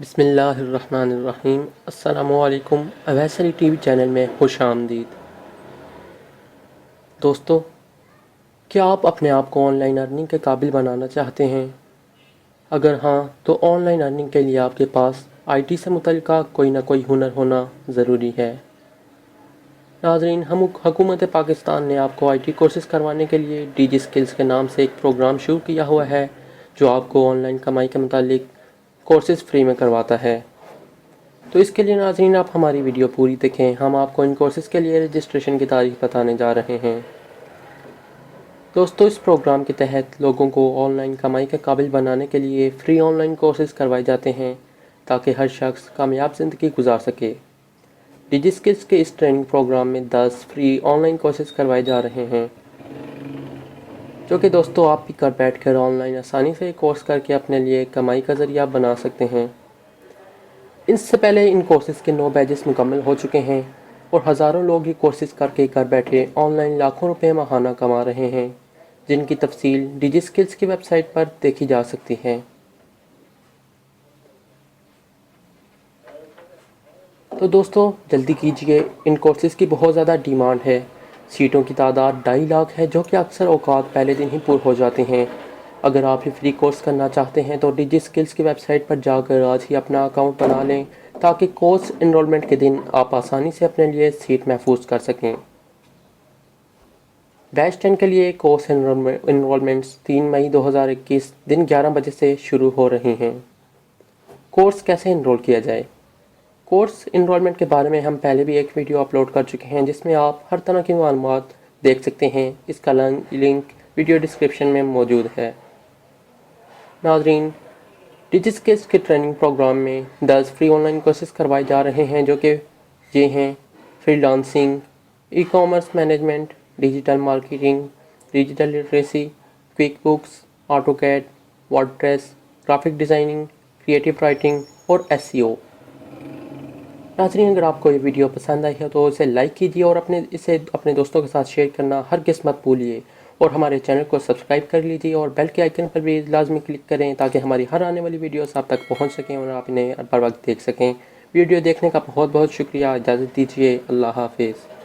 بسم اللہ الرحمن الرحیم۔ السلام علیکم۔ اویسری ٹی وی چینل میں خوش آمدید۔ دوستو، کیا آپ اپنے آپ کو آن لائن ارننگ کے قابل بنانا چاہتے ہیں؟ اگر ہاں تو آن لائن ارننگ کے لیے آپ کے پاس آئی ٹی سے متعلقہ کوئی نہ کوئی ہنر ہونا ضروری ہے۔ ناظرین، حکومت پاکستان نے آپ کو آئی ٹی کورسز کروانے کے لیے ڈی جی اسکلز کے نام سے ایک پروگرام شروع کیا ہوا ہے جو آپ کو آن لائن کمائی کے متعلق کورسز فری میں کرواتا ہے۔ تو اس کے لیے ناظرین آپ ہماری ویڈیو پوری دیکھیں۔ ہم آپ کو ان کورسز کے لیے رجسٹریشن کی تاریخ بتانے جا رہے ہیں۔ دوستو، اس پروگرام کے تحت لوگوں کو آن لائن کمائی کے قابل بنانے کے لیے فری آن لائن کورسز کروائے جاتے ہیں تاکہ ہر شخص کامیاب زندگی گزار سکے۔ ڈیجی اسکلز کے اس ٹریننگ پروگرام میں 10 فری آن لائن کورسز کروائے جا رہے ہیں جو کہ دوستو آپ بھی گھر بیٹھ کر آن لائن آسانی سے کورس کر کے اپنے لیے کمائی کا ذریعہ بنا سکتے ہیں۔ اس سے پہلے ان کورسز کے 9 بیچز مکمل ہو چکے ہیں اور ہزاروں لوگ یہ کورسز کر کے گھر بیٹھے آن لائن لاکھوں روپے ماہانہ کما رہے ہیں، جن کی تفصیل ڈیجی اسکلز کی ویب سائٹ پر دیکھی جا سکتی ہے۔ تو دوستو جلدی کیجئے، ان کورسز کی بہت زیادہ ڈیمانڈ ہے۔ سیٹوں کی تعداد 2.5 لاکھ ہے جو کہ اکثر اوقات پہلے دن ہی پور ہو جاتے ہیں۔ اگر آپ یہ فری کورس کرنا چاہتے ہیں تو ڈیجی اسکلز کی ویب سائٹ پر جا کر آج ہی اپنا اکاؤنٹ بنا لیں تاکہ کورس انرولمنٹ کے دن آپ آسانی سے اپنے لیے سیٹ محفوظ کر سکیں۔ بیچ 10 کے لیے کورس انرولمنٹس 3 مئی 2021 دن 11 بجے سے شروع ہو رہی ہیں۔ کورس کیسے انرول کیا جائے؟ کورس انرولمنٹ کے بارے میں ہم پہلے بھی ایک ویڈیو اپلوڈ کر چکے ہیں جس میں آپ ہر طرح کی معلومات دیکھ سکتے ہیں۔ اس کا لنک ویڈیو ڈسکرپشن میں موجود ہے۔ ناظرین، ڈیجی اسکلز کے ٹریننگ پروگرام میں 10 فری آن لائن کورسز کروائے جا رہے ہیں جو کہ یہ ہیں: freelancing, e commerce management, digital marketing, digital literacy, QuickBooks, AutoCAD, WordPress, graphic designing, creative writing اور ایس ای او۔ ناظرین، اگر آپ کو یہ ویڈیو پسند آئی ہے تو اسے لائک کیجیے اور اسے اپنے دوستوں کے ساتھ شیئر کرنا ہرگز مت بھولیے، اور ہمارے چینل کو سبسکرائب کر لیجیے اور بیل کے آئیکن پر بھی لازمی کلک کریں تاکہ ہماری ہر آنے والی ویڈیوز آپ تک پہنچ سکیں اور آپ انہیں بر وقت دیکھ سکیں۔ ویڈیو دیکھنے کا بہت بہت شکریہ۔ اجازت دیجیے۔ اللہ حافظ۔